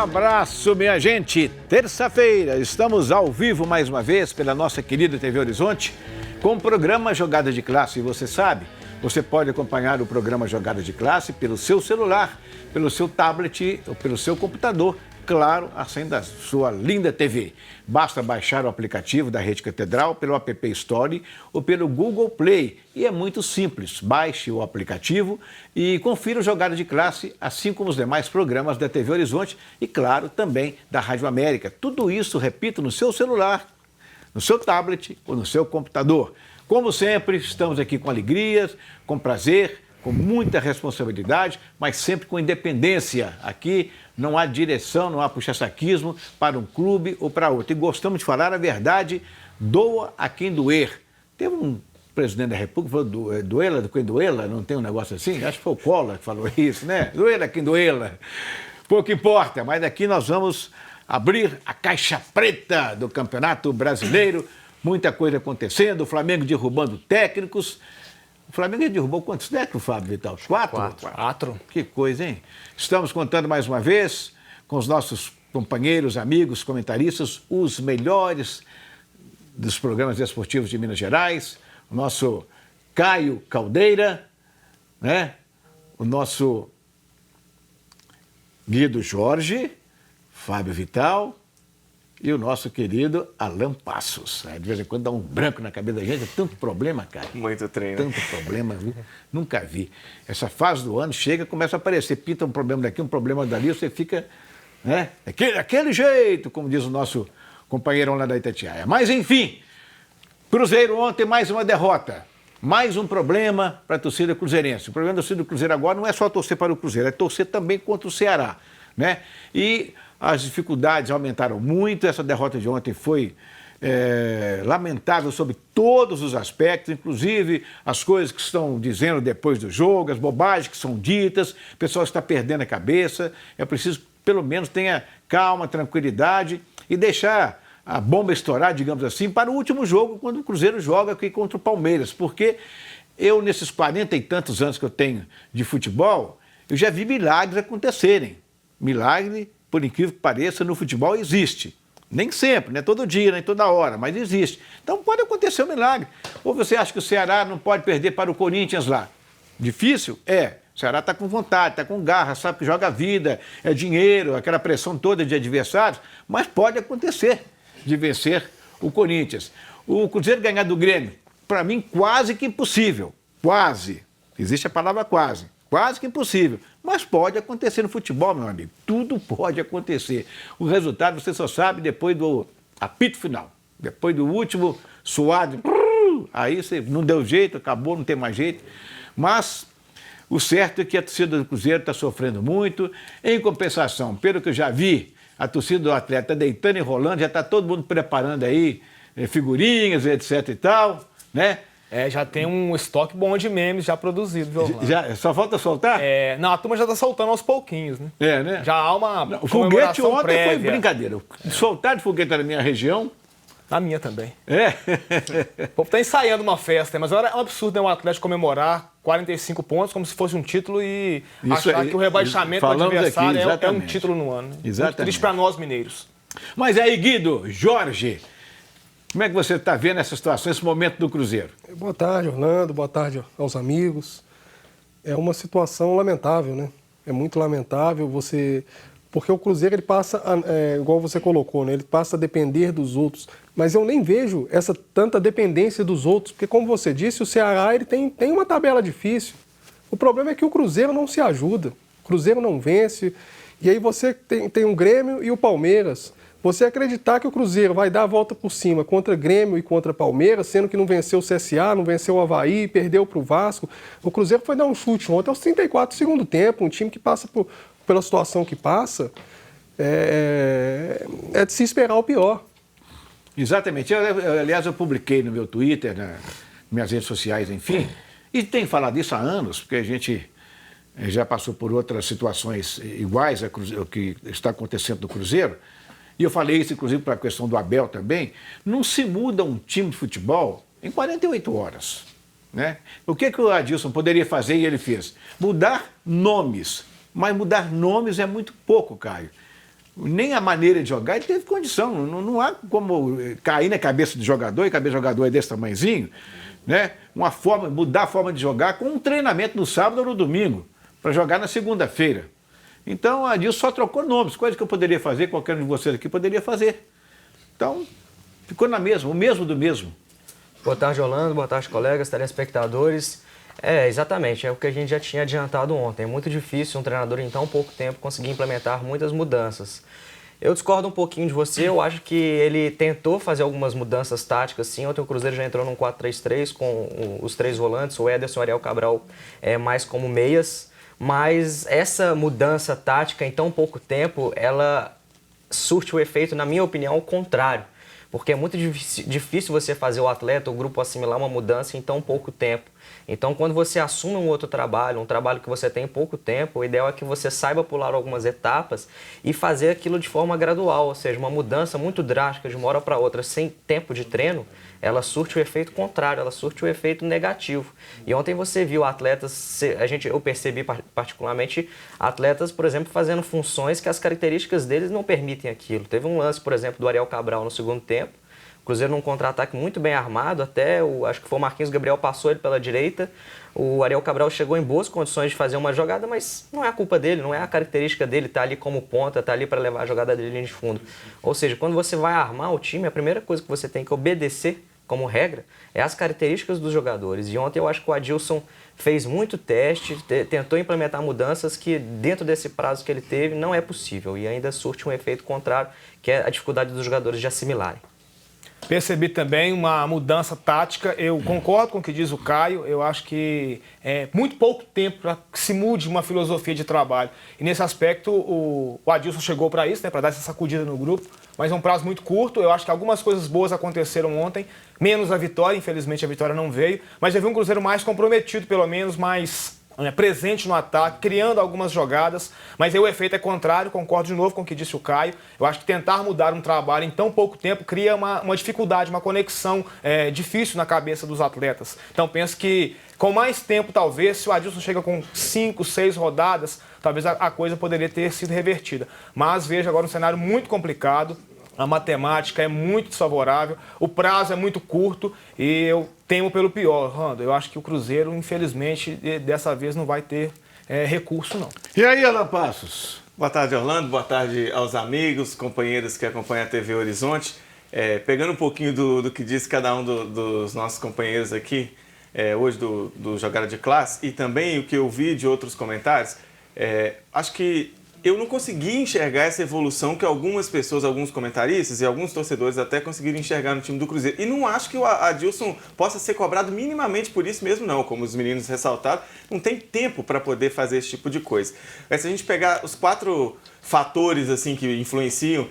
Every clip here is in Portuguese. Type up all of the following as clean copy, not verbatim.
abraço, minha gente. Terça-feira, estamos ao vivo mais uma vez pela nossa querida TV Horizonte com o programa Jogada de Classe. E você sabe, você pode acompanhar o programa Jogada de Classe pelo seu celular, pelo seu tablet ou pelo seu computador. Claro, assim da sua linda TV. Basta baixar o aplicativo da Rede Catedral pelo App Store ou pelo Google Play. E é muito simples. Baixe o aplicativo e confira o Jogada de Classe, assim como os demais programas da TV Horizonte e, claro, também da Rádio América. Tudo isso, repito, no seu celular, no seu tablet ou no seu computador. Como sempre, estamos aqui com alegria, com prazer, com muita responsabilidade, mas sempre com independência. Aqui não há direção, não há puxa-saquismo para um clube ou para outro. E gostamos de falar a verdade, doa a quem doer. Teve um presidente da República que falou, doela, quem doela, não tem um negócio assim? Acho que foi o Collor que falou isso, né? Doela, quem doela. Pouco importa, mas aqui nós vamos abrir a caixa preta do Campeonato Brasileiro. Muita coisa acontecendo, o Flamengo derrubando técnicos. O Flamengo derrubou quantos técnicos, Fábio Vital? Quatro. Que coisa, hein? Estamos contando mais uma vez com os nossos companheiros, amigos, comentaristas, os melhores dos programas esportivos de Minas Gerais. O nosso Caio Caldeira, né? O nosso Guido Jorge, Fábio Vital e o nosso querido Alan Passos. De vez em quando dá um branco na cabeça da gente, é tanto problema, cara. Muito treino. Tanto problema, viu? Nunca vi. Essa fase do ano chega, começa a aparecer, pinta um problema daqui, um problema dali, você fica, né? Daquele jeito, como diz o nosso companheiro lá da Itatiaia. Mas, enfim, Cruzeiro ontem, mais uma derrota. Mais um problema para a torcida cruzeirense. O problema da torcida do Cruzeiro agora não é só torcer para o Cruzeiro, é torcer também contra o Ceará, né? E as dificuldades aumentaram muito, essa derrota de ontem foi lamentável sob todos os aspectos, inclusive as coisas que estão dizendo depois do jogo, as bobagens que são ditas, o pessoal está perdendo a cabeça, é preciso que pelo menos tenha calma, tranquilidade e deixar a bomba estourar, digamos assim, para o último jogo, quando o Cruzeiro joga aqui contra o Palmeiras, porque eu, nesses 40 e tantos anos que eu tenho de futebol, eu já vi milagres acontecerem. Milagre, por incrível que pareça, no futebol existe. Nem sempre, não é todo dia, nem toda hora, mas existe. Então pode acontecer um milagre. Ou você acha que o Ceará não pode perder para o Corinthians lá? Difícil? É. O Ceará está com vontade, está com garra, sabe que joga vida, é dinheiro, aquela pressão toda de adversários, mas pode acontecer de vencer o Corinthians. O Cruzeiro ganhar do Grêmio, para mim, quase que impossível. Quase. Existe a palavra quase. Quase que impossível. Mas pode acontecer no futebol, meu amigo. Tudo pode acontecer. O resultado você só sabe depois do apito final. Depois do último suado. Aí você não deu jeito, acabou, não tem mais jeito. Mas o certo é que a torcida do Cruzeiro está sofrendo muito. Em compensação, pelo que eu já vi, a torcida do Atlético está deitando e rolando, já está todo mundo preparando aí figurinhas, etc e tal, né? Já tem um estoque bom de memes já produzido, viu, Orlando? Já, só falta soltar? Não, a turma já está soltando aos pouquinhos, né? Né? Já há uma o foguete ontem prévia. Foi brincadeira. Soltar de foguete na minha região. Na minha também. É? O povo está ensaiando uma festa, mas agora é um absurdo, né, o Atlético comemorar 45 pontos como se fosse um título e achar que o rebaixamento do adversário é um título no ano. Exatamente. Muito triste para nós mineiros. Mas aí, Guido, Jorge, como é que você está vendo essa situação, esse momento do Cruzeiro? Boa tarde, Orlando. Boa tarde aos amigos. É uma situação lamentável, né? É muito lamentável porque o Cruzeiro, ele passa, igual você colocou, né? Ele passa a depender dos outros. Mas eu nem vejo essa tanta dependência dos outros, porque, como você disse, o Ceará ele tem uma tabela difícil. O problema é que o Cruzeiro não se ajuda. O Cruzeiro não vence. E aí você tem o Grêmio e o Palmeiras. Você acreditar que o Cruzeiro vai dar a volta por cima contra Grêmio e contra Palmeiras, sendo que não venceu o CSA, não venceu o Avaí, perdeu para o Vasco. O Cruzeiro foi dar um chute ontem aos 34 do segundo tempo, um time que passa pela situação que passa, é de se esperar o pior. Exatamente. Aliás, eu publiquei no meu Twitter, nas minhas redes sociais, enfim, e tenho falado isso há anos, porque a gente já passou por outras situações iguais ao que está acontecendo no Cruzeiro. E eu falei isso, inclusive, para a questão do Abel também. Não se muda um time de futebol em 48 horas. Né? O que o Adilson poderia fazer e ele fez? Mudar nomes. Mas mudar nomes é muito pouco, Caio. nem a maneira de jogar, ele teve condição. Não há como cair na cabeça do jogador, e a cabeça do jogador é desse tamanhozinho, né? Mudar a forma de jogar com um treinamento no sábado ou no domingo, para jogar na segunda-feira. Então, a Adilson só trocou nomes, coisa que eu poderia fazer, qualquer um de vocês aqui poderia fazer. Então, ficou na mesma, o mesmo do mesmo. Boa tarde, Orlando. Boa tarde, colegas, telespectadores. Exatamente, é o que a gente já tinha adiantado ontem. É muito difícil um treinador em tão pouco tempo conseguir implementar muitas mudanças. Eu discordo um pouquinho de você, eu acho que ele tentou fazer algumas mudanças táticas, sim. Ontem o Cruzeiro já entrou num 4-3-3 com os 3 volantes, o Ederson e o Ariel Cabral mais como meias. Mas essa mudança tática em tão pouco tempo, ela surte o efeito, na minha opinião, ao contrário. Porque é muito difícil você fazer o atleta, o grupo assimilar uma mudança em tão pouco tempo. Então, quando você assume um outro trabalho, um trabalho que você tem em pouco tempo, o ideal é que você saiba pular algumas etapas e fazer aquilo de forma gradual, ou seja, uma mudança muito drástica de uma hora para outra, sem tempo de treino, ela surte o efeito contrário, ela surte o efeito negativo. E ontem você viu atletas, eu percebi particularmente atletas, por exemplo, fazendo funções que as características deles não permitem aquilo. Teve um lance, por exemplo, do Ariel Cabral no segundo tempo, o Cruzeiro num contra-ataque muito bem armado, acho que foi o Marquinhos Gabriel, passou ele pela direita, o Ariel Cabral chegou em boas condições de fazer uma jogada, mas não é a culpa dele, não é a característica dele, tá ali como ponta, tá ali para levar a jogada dele de fundo. Ou seja, quando você vai armar o time, a primeira coisa que você tem que obedecer, como regra, é as características dos jogadores. E ontem eu acho que o Adilson fez muito teste, tentou implementar mudanças que dentro desse prazo que ele teve não é possível e ainda surte um efeito contrário, que é a dificuldade dos jogadores de assimilarem. Percebi também uma mudança tática, eu concordo com o que diz o Caio, eu acho que é muito pouco tempo para que se mude uma filosofia de trabalho. E nesse aspecto o Adilson chegou para isso, né, para dar essa sacudida no grupo, mas é um prazo muito curto. Eu acho que algumas coisas boas aconteceram ontem, menos a vitória, infelizmente a vitória não veio, mas eu vi um Cruzeiro mais comprometido, pelo menos mais presente no ataque, criando algumas jogadas, mas aí o efeito é contrário, concordo de novo com o que disse o Caio. Eu acho que tentar mudar um trabalho em tão pouco tempo cria uma dificuldade, uma conexão difícil na cabeça dos atletas. Então penso que com mais tempo, talvez, se o Adilson chega com 5, 6 rodadas, talvez a coisa poderia ter sido revertida. Mas vejo agora um cenário muito complicado. A matemática é muito desfavorável, o prazo é muito curto e eu temo pelo pior, Rando. Eu acho que o Cruzeiro, infelizmente, dessa vez não vai ter recurso, não. E aí, Alan Passos? Boa tarde, Orlando. Boa tarde aos amigos, companheiros que acompanham a TV Horizonte. Pegando um pouquinho do que disse cada um dos nossos companheiros aqui, hoje do Jogada de Classe, e também o que eu vi de outros comentários, acho que eu não consegui enxergar essa evolução que algumas pessoas, alguns comentaristas e alguns torcedores até conseguiram enxergar no time do Cruzeiro. E não acho que o Adilson possa ser cobrado minimamente por isso mesmo, não. Como os meninos ressaltaram, não tem tempo para poder fazer esse tipo de coisa. Mas se a gente pegar os 4 fatores assim, que influenciam,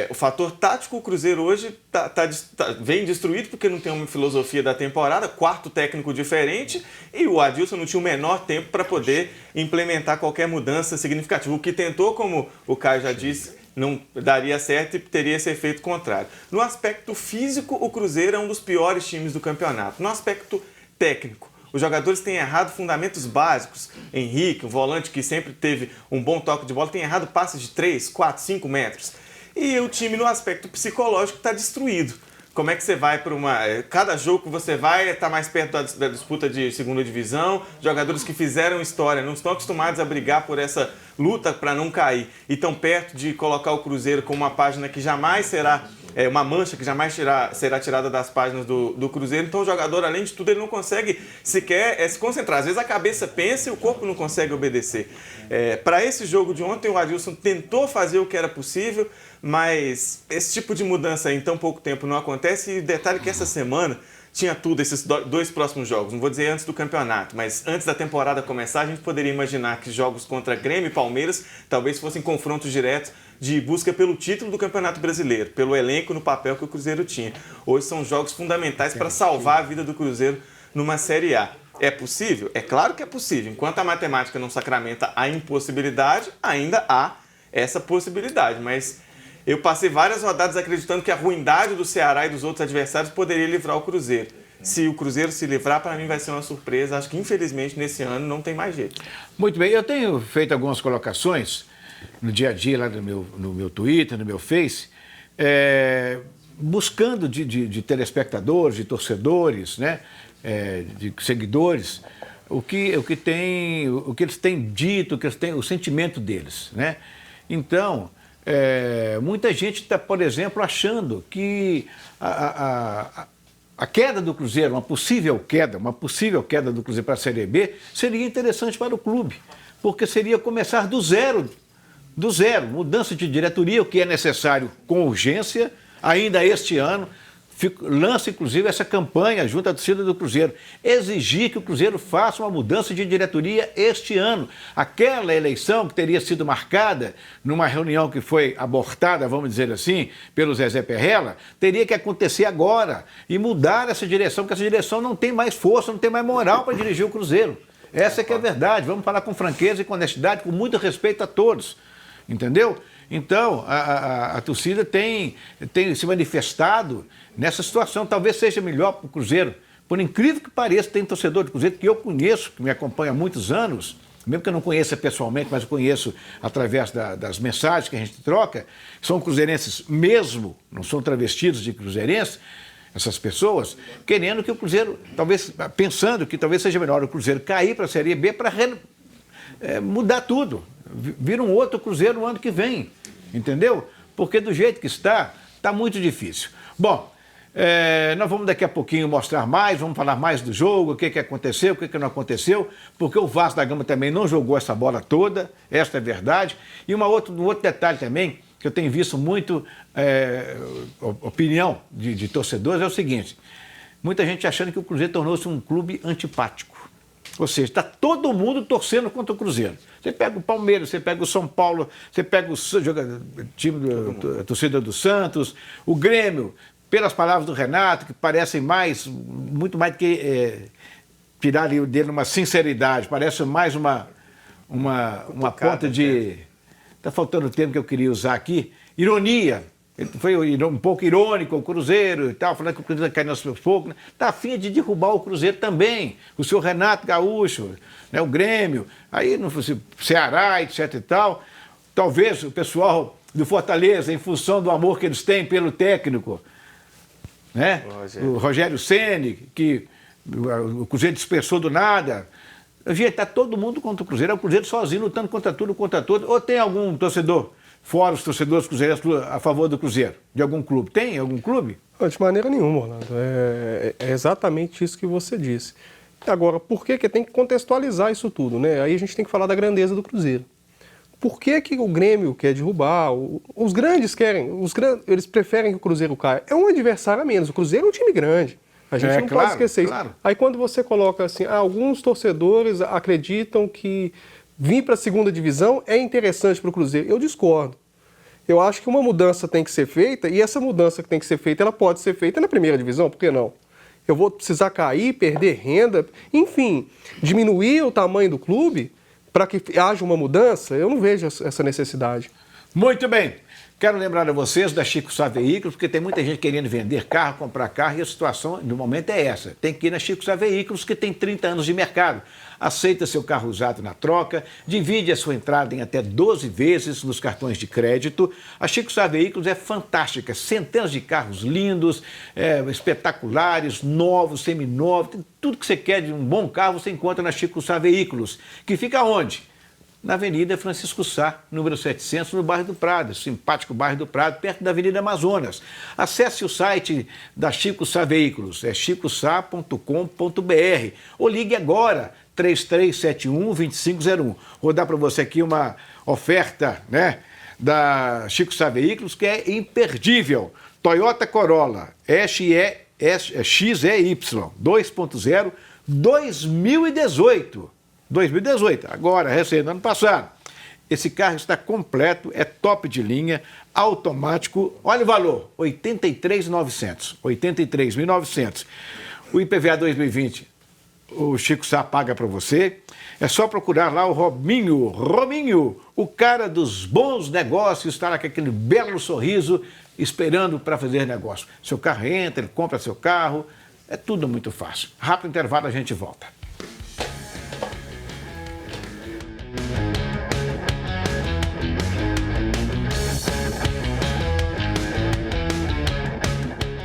o fator tático, o Cruzeiro hoje vem destruído porque não tem uma filosofia da temporada, 4º técnico diferente, e o Adilson não tinha o menor tempo para poder implementar qualquer mudança significativa. O que tentou, como o Caio já disse, não daria certo e teria esse efeito contrário. No aspecto físico, o Cruzeiro é um dos piores times do campeonato. No aspecto técnico, os jogadores têm errado fundamentos básicos. Henrique, um volante que sempre teve um bom toque de bola, tem errado passes de 3, 4, 5 metros. E o time, no aspecto psicológico, está destruído. Como é que você vai para uma... Cada jogo que você vai está mais perto da disputa de segunda divisão. Jogadores que fizeram história não estão acostumados a brigar por essa luta para não cair. E estão perto de colocar o Cruzeiro como uma página que jamais será... uma mancha que jamais será tirada das páginas do Cruzeiro. Então o jogador, além de tudo, ele não consegue sequer se concentrar. Às vezes a cabeça pensa e o corpo não consegue obedecer. Para esse jogo de ontem, o Adilson tentou fazer o que era possível, mas esse tipo de mudança em tão pouco tempo não acontece. E detalhe que essa semana tinha tudo, esses 2 próximos jogos. Não vou dizer antes do campeonato, mas antes da temporada começar, a gente poderia imaginar que jogos contra Grêmio e Palmeiras talvez fossem confrontos diretos de busca pelo título do Campeonato Brasileiro, pelo elenco no papel que o Cruzeiro tinha. Hoje são jogos fundamentais para salvar a vida do Cruzeiro numa Série A. É possível? É claro que é possível. Enquanto a matemática não sacramenta a impossibilidade, ainda há essa possibilidade, mas eu passei várias rodadas acreditando que a ruindade do Ceará e dos outros adversários poderia livrar o Cruzeiro. Se o Cruzeiro se livrar, para mim vai ser uma surpresa. Acho que, infelizmente, nesse ano não tem mais jeito. Muito bem, eu tenho feito algumas colocações no dia a dia lá no meu Twitter, no meu Face, buscando de telespectadores, de torcedores, né, de seguidores, o que eles têm dito, o sentimento deles, né? Então, muita gente está, por exemplo, achando que a queda do Cruzeiro, uma possível queda do Cruzeiro para a Série B, seria interessante para o clube, porque seria começar do zero, mudança de diretoria, o que é necessário com urgência, ainda este ano. Lança, inclusive, essa campanha junto à torcida do Cruzeiro. Exigir que o Cruzeiro faça uma mudança de diretoria este ano. Aquela eleição que teria sido marcada numa reunião que foi abortada, vamos dizer assim, pelo Zezé Perrella, teria que acontecer agora e mudar essa direção, porque essa direção não tem mais força, não tem mais moral para dirigir o Cruzeiro. Essa é que é a verdade. Vamos falar com franqueza e com honestidade, com muito respeito a todos. Entendeu? Então, a torcida tem se manifestado nessa situação. Talvez seja melhor para o Cruzeiro. Por incrível que pareça, tem torcedor do Cruzeiro que eu conheço, que me acompanha há muitos anos, mesmo que eu não conheça pessoalmente, mas eu conheço através das mensagens que a gente troca, são cruzeirenses mesmo, não são travestidos de cruzeirenses, essas pessoas, querendo que o Cruzeiro, talvez, pensando que talvez seja melhor o Cruzeiro cair para a Série B para mudar tudo. Vira um outro Cruzeiro no ano que vem, entendeu? Porque do jeito que está muito difícil. Bom, nós vamos daqui a pouquinho mostrar mais, vamos falar mais do jogo, o que aconteceu, o que não aconteceu, porque o Vasco da Gama também não jogou essa bola toda, esta é a verdade. E um outro detalhe também, que eu tenho visto muito opinião de torcedores, é o seguinte: muita gente achando que o Cruzeiro tornou-se um clube antipático. Ou seja, está todo mundo torcendo contra o Cruzeiro. Você pega o Palmeiras, você pega o São Paulo, você pega o time a torcida do Santos, o Grêmio, pelas palavras do Renato, que parecem muito mais do que tirar dele uma sinceridade, parece mais uma ponta de... Está faltando o termo que eu queria usar aqui, ironia. Ele foi um pouco irônico, o Cruzeiro e tal, falando que o Cruzeiro cai aos poucos. Está a fim de derrubar o Cruzeiro também. O senhor Renato Gaúcho, né, o Grêmio, aí no Ceará, etc e tal. Talvez o pessoal do Fortaleza, em função do amor que eles têm pelo técnico, né? O Rogério Ceni, que o Cruzeiro dispersou do nada. Gente, está todo mundo contra o Cruzeiro. É o Cruzeiro sozinho lutando contra tudo, contra todos. Ou tem algum torcedor, fora os torcedores cruzeirenses, a favor do Cruzeiro? De algum clube? Tem algum clube? De maneira nenhuma, Orlando. É exatamente isso que você disse. Agora, por que tem que contextualizar isso tudo, né? Aí a gente tem que falar da grandeza do Cruzeiro. Por que o Grêmio quer derrubar? Os grandes querem, eles preferem que o Cruzeiro caia. É um adversário a menos. O Cruzeiro é um time grande. A gente não pode esquecer isso. Aí quando você coloca assim, alguns torcedores acreditam que vir para a segunda divisão é interessante para o Cruzeiro. Eu discordo. Eu acho que uma mudança tem que ser feita, e essa mudança que tem que ser feita, ela pode ser feita na primeira divisão, por que não? Eu vou precisar cair, perder renda, enfim, diminuir o tamanho do clube para que haja uma mudança, eu não vejo essa necessidade. Muito bem. Quero lembrar a vocês da Chico Sá Veículos, porque tem muita gente querendo vender carro, comprar carro, e a situação no momento é essa. Tem que ir na Chico Sá Veículos, que tem 30 anos de mercado. Aceita seu carro usado na troca, divide a sua entrada em até 12 vezes nos cartões de crédito. A Chico Sá Veículos é fantástica, centenas de carros lindos, espetaculares, novos, seminovos, tudo que você quer de um bom carro você encontra na Chico Sá Veículos, que fica onde? Na Avenida Francisco Sá, número 700, no bairro do Prado, simpático bairro do Prado, perto da Avenida Amazonas. Acesse o site da Chico Sá Veículos, é chicosá.com.br, ou ligue agora, 3371-2501. Vou dar para você aqui uma oferta, né, da Chico Sá Veículos, que é imperdível. Toyota Corolla XEY 2.0 2018. 2018, agora, recém, no ano passado. Esse carro está completo, é top de linha, automático. Olha o valor, R$ 83.900. 83.900. O IPVA 2020, o Chico Sá paga para você. É só procurar lá o Rominho, o cara dos bons negócios, está lá com aquele belo sorriso, esperando para fazer negócio. Seu carro entra, ele compra seu carro, é tudo muito fácil. Rápido intervalo, a gente volta.